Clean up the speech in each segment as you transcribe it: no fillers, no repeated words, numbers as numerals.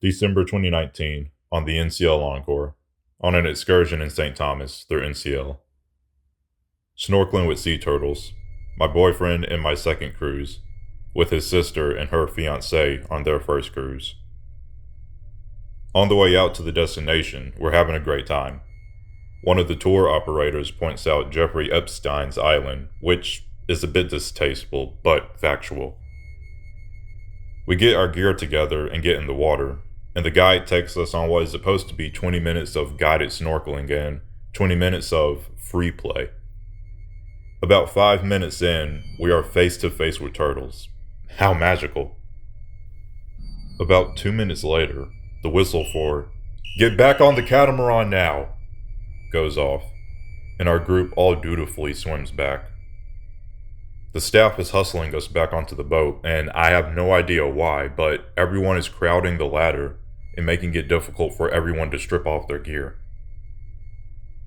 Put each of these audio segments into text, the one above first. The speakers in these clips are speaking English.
December 2019, on the NCL Encore, on an excursion in St. Thomas through NCL. Snorkeling with sea turtles, my boyfriend and my second cruise, with his sister and her fiancé on their first cruise. On the way out to the destination, we're having a great time. One of the tour operators points out Jeffrey Epstein's island, which is a bit distasteful, but factual. We get our gear together and get in the water, and the guide takes us on what is supposed to be 20 minutes of guided snorkeling and 20 minutes of free play. About 5 minutes in, we are face to face with turtles. How magical. About 2 minutes later, the whistle for, "Get back on the catamaran now," goes off, and our group all dutifully swims back. The staff is hustling us back onto the boat, and I have no idea why, but everyone is crowding the ladder and making it difficult for everyone to strip off their gear.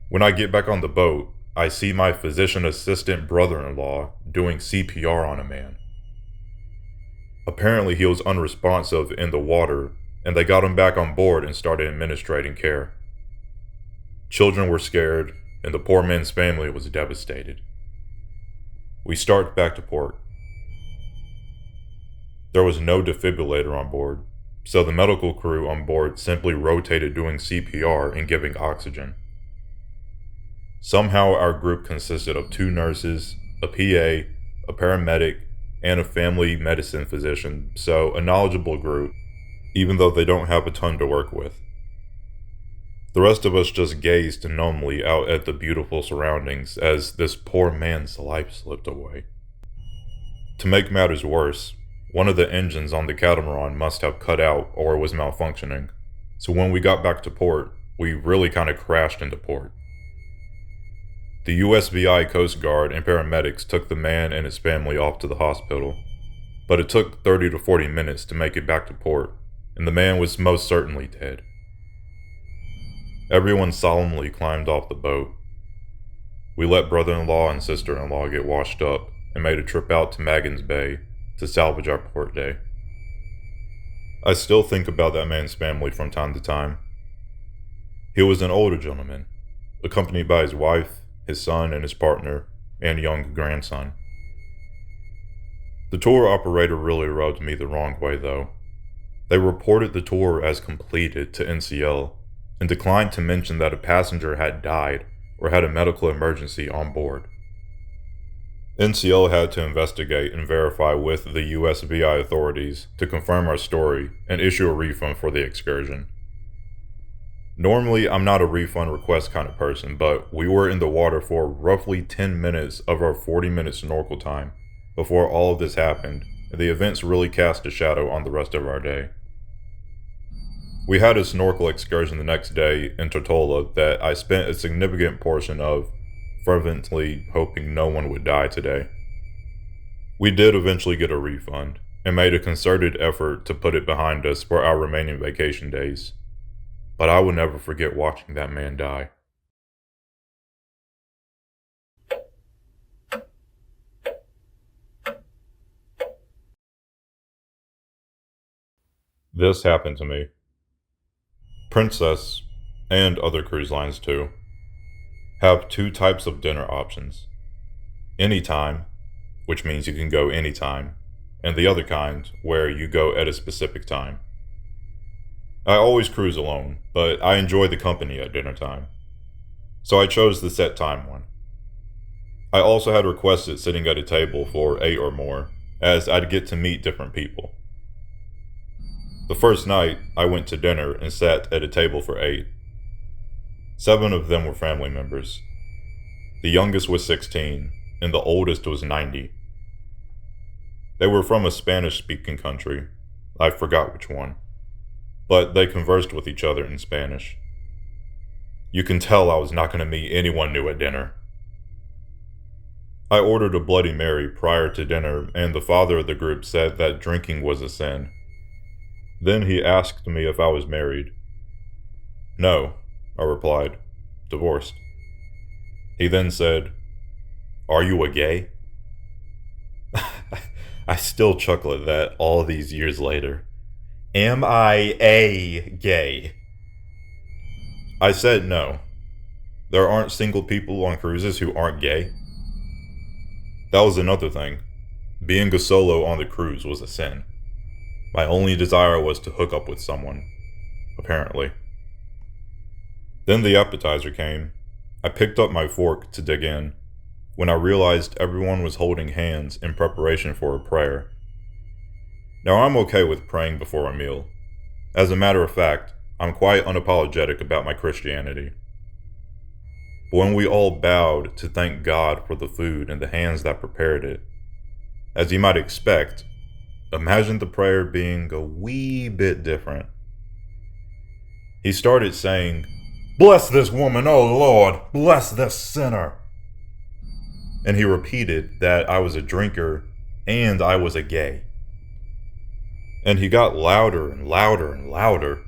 When I get back on the boat, I see my physician assistant brother-in-law doing CPR on a man. Apparently he was unresponsive in the water, and they got him back on board and started administrating care. Children were scared, and the poor man's family was devastated. We start back to port. There was no defibrillator on board, so the medical crew on board simply rotated doing CPR and giving oxygen. Somehow our group consisted of 2 nurses, a PA, a paramedic, and a family medicine physician, so a knowledgeable group, even though they don't have a ton to work with. The rest of us just gazed numbly out at the beautiful surroundings as this poor man's life slipped away. To make matters worse, one of the engines on the catamaran must have cut out or was malfunctioning, so when we got back to port, we really kind of crashed into port. The USVI Coast Guard and paramedics took the man and his family off to the hospital, but it took 30 to 40 minutes to make it back to port, and the man was most certainly dead. Everyone solemnly climbed off the boat. We let brother-in-law and sister-in-law get washed up and made a trip out to Maggins Bay to salvage our port day. I still think about that man's family from time to time. He was an older gentleman, accompanied by his wife, his son and his partner, and young grandson. The tour operator really rubbed me the wrong way though. They reported the tour as completed to NCL, and declined to mention that a passenger had died or had a medical emergency on board. NCL had to investigate and verify with the USVI authorities to confirm our story and issue a refund for the excursion. Normally, I'm not a refund request kind of person, but we were in the water for roughly 10 minutes of our 40-minute snorkel time before all of this happened, and the events really cast a shadow on the rest of our day. We had a snorkel excursion the next day in Tortola that I spent a significant portion of fervently hoping no one would die today. We did eventually get a refund, and made a concerted effort to put it behind us for our remaining vacation days. But I will never forget watching that man die. This happened to me. Princess, and other cruise lines too, have 2 types of dinner options. Anytime, which means you can go anytime, and the other kind, where you go at a specific time. I always cruise alone, but I enjoy the company at dinner time, so I chose the set time one. I also had requested sitting at a table for 8 or more, as I'd get to meet different people. The first night, I went to dinner and sat at a table for 8. 7 of them were family members. The youngest was 16, and the oldest was 90. They were from a Spanish-speaking country. I forgot which one. But they conversed with each other in Spanish. You can tell I was not going to meet anyone new at dinner. I ordered a Bloody Mary prior to dinner, and the father of the group said that drinking was a sin. Then he asked me if I was married. No, I replied, divorced. He then said, "Are you a gay?" I still chuckle at that all these years later. Am I a gay? I said no. There aren't single people on cruises who aren't gay. That was another thing. Being a solo on the cruise was a sin. My only desire was to hook up with someone, apparently. Then the appetizer came. I picked up my fork to dig in, when I realized everyone was holding hands in preparation for a prayer. Now I'm okay with praying before a meal. As a matter of fact, I'm quite unapologetic about my Christianity. But when we all bowed to thank God for the food and the hands that prepared it, as you might expect, imagine the prayer being a wee bit different. He started saying, "Bless this woman, O Lord, bless this sinner." And he repeated that I was a drinker and I was a gay. And he got louder and louder and louder,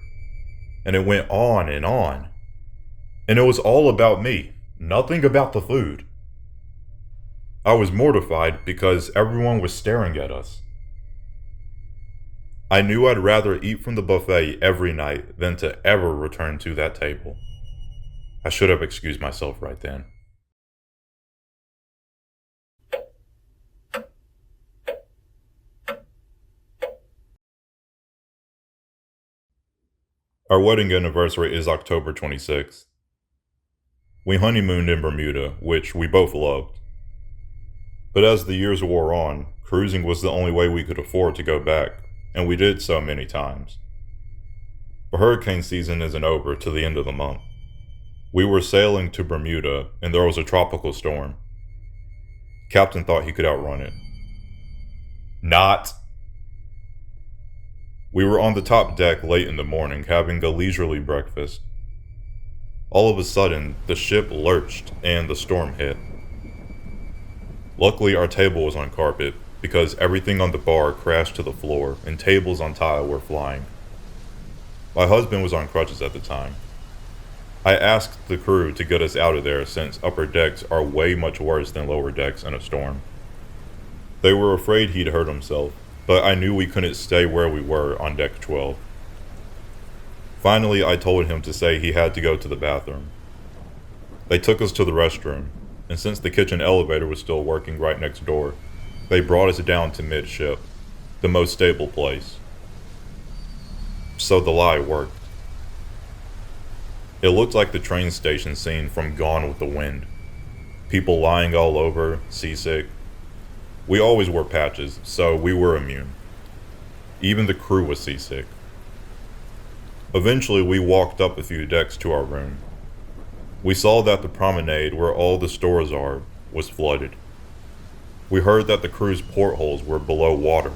and it went on and on. And it was all about me, nothing about the food. I was mortified because everyone was staring at us. I knew I'd rather eat from the buffet every night than to ever return to that table. I should have excused myself right then. Our wedding anniversary is October 26th. We honeymooned in Bermuda, which we both loved. But as the years wore on, cruising was the only way we could afford to go back, and we did so many times. But hurricane season isn't over till the end of the month. We were sailing to Bermuda, and there was a tropical storm. Captain thought he could outrun it. Not. We were on the top deck late in the morning having a leisurely breakfast. All of a sudden, the ship lurched and the storm hit. Luckily, our table was on carpet because everything on the bar crashed to the floor and tables on tile were flying. My husband was on crutches at the time. I asked the crew to get us out of there since upper decks are way much worse than lower decks in a storm. They were afraid he'd hurt himself, but I knew we couldn't stay where we were on deck 12. Finally, I told him to say he had to go to the bathroom. They took us to the restroom, and since the kitchen elevator was still working right next door, they brought us down to midship, the most stable place. So the lie worked. It looked like the train station scene from Gone with the Wind. People lying all over, seasick. We always wore patches, so we were immune. Even the crew was seasick. Eventually, we walked up a few decks to our room. We saw that the promenade where all the stores are was flooded. We heard that the crew's portholes were below water.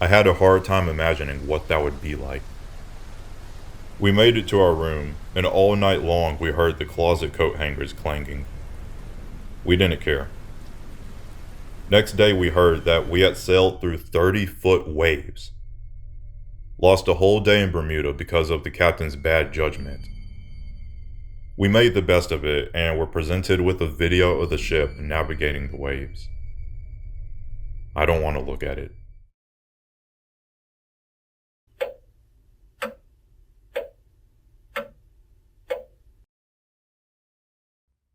I had a hard time imagining what that would be like. We made it to our room, and all night long we heard the closet coat hangers clanging. We didn't care. Next day we heard that we had sailed through 30-foot waves. Lost a whole day in Bermuda because of the captain's bad judgment. We made the best of it and were presented with a video of the ship navigating the waves. I don't want to look at it.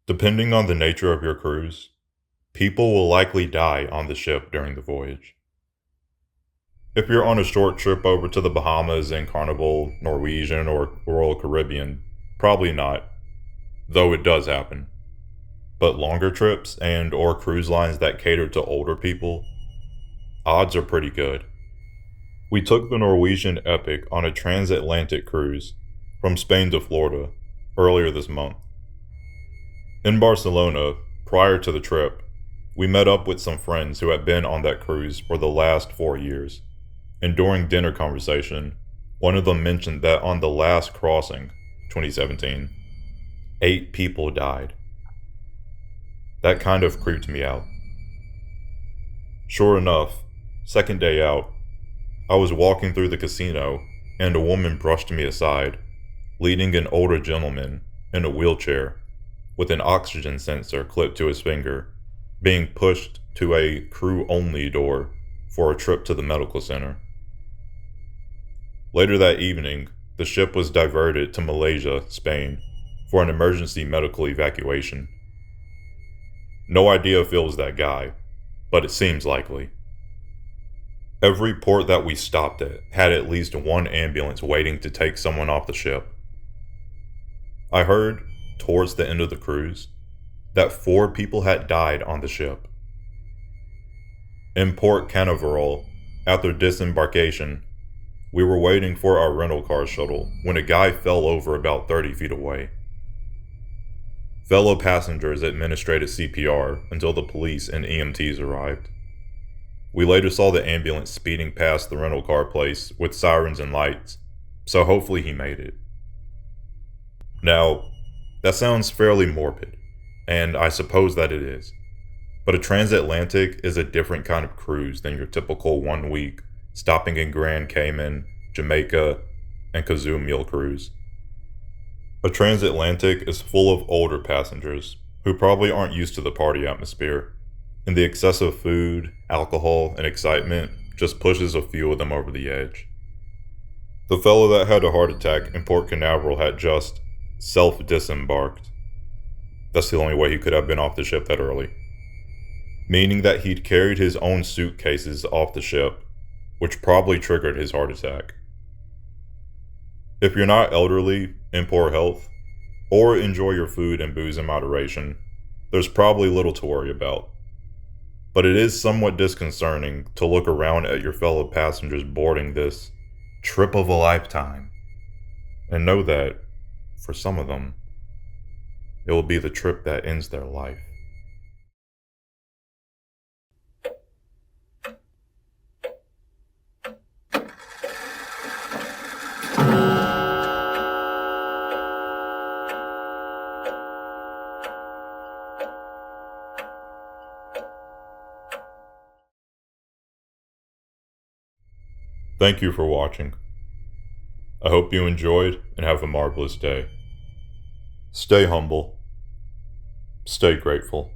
Depending on the nature of your cruise, people will likely die on the ship during the voyage. If you're on a short trip over to the Bahamas in Carnival, Norwegian, or Royal Caribbean, probably not, though it does happen. But longer trips and or cruise lines that cater to older people, odds are pretty good. We took the Norwegian Epic on a transatlantic cruise from Spain to Florida earlier this month. In Barcelona, prior to the trip, we met up with some friends who had been on that cruise for the last 4 years, and during dinner conversation, one of them mentioned that on the last crossing, 2017, 8 people died. That kind of creeped me out. Sure enough, second day out, I was walking through the casino and a woman brushed me aside, leading an older gentleman in a wheelchair with an oxygen sensor clipped to his finger, being pushed to a crew-only door for a trip to the medical center. Later that evening, the ship was diverted to Malaysia, Spain, for an emergency medical evacuation. No idea if it was that guy, but it seems likely. Every port that we stopped at had at least one ambulance waiting to take someone off the ship. I heard, towards the end of the cruise, that 4 people had died on the ship. In Port Canaveral, after disembarkation, we were waiting for our rental car shuttle when a guy fell over about 30 feet away. Fellow passengers administered CPR until the police and EMTs arrived. We later saw the ambulance speeding past the rental car place with sirens and lights, so hopefully he made it. Now, that sounds fairly morbid, and I suppose that it is. But a transatlantic is a different kind of cruise than your typical 1 week stopping in Grand Cayman, Jamaica, and Cozumel cruise. A transatlantic is full of older passengers who probably aren't used to the party atmosphere, and the excessive food, alcohol, and excitement just pushes a few of them over the edge. The fellow that had a heart attack in Port Canaveral had just self-disembarked. That's the only way he could have been off the ship that early. Meaning that he'd carried his own suitcases off the ship, which probably triggered his heart attack. If you're not elderly, in poor health, or enjoy your food and booze in moderation, there's probably little to worry about. But it is somewhat disconcerting to look around at your fellow passengers boarding this trip of a lifetime, and know that, for some of them, it will be the trip that ends their life. Thank you for watching. I hope you enjoyed and have a marvelous day. Stay humble. Stay grateful.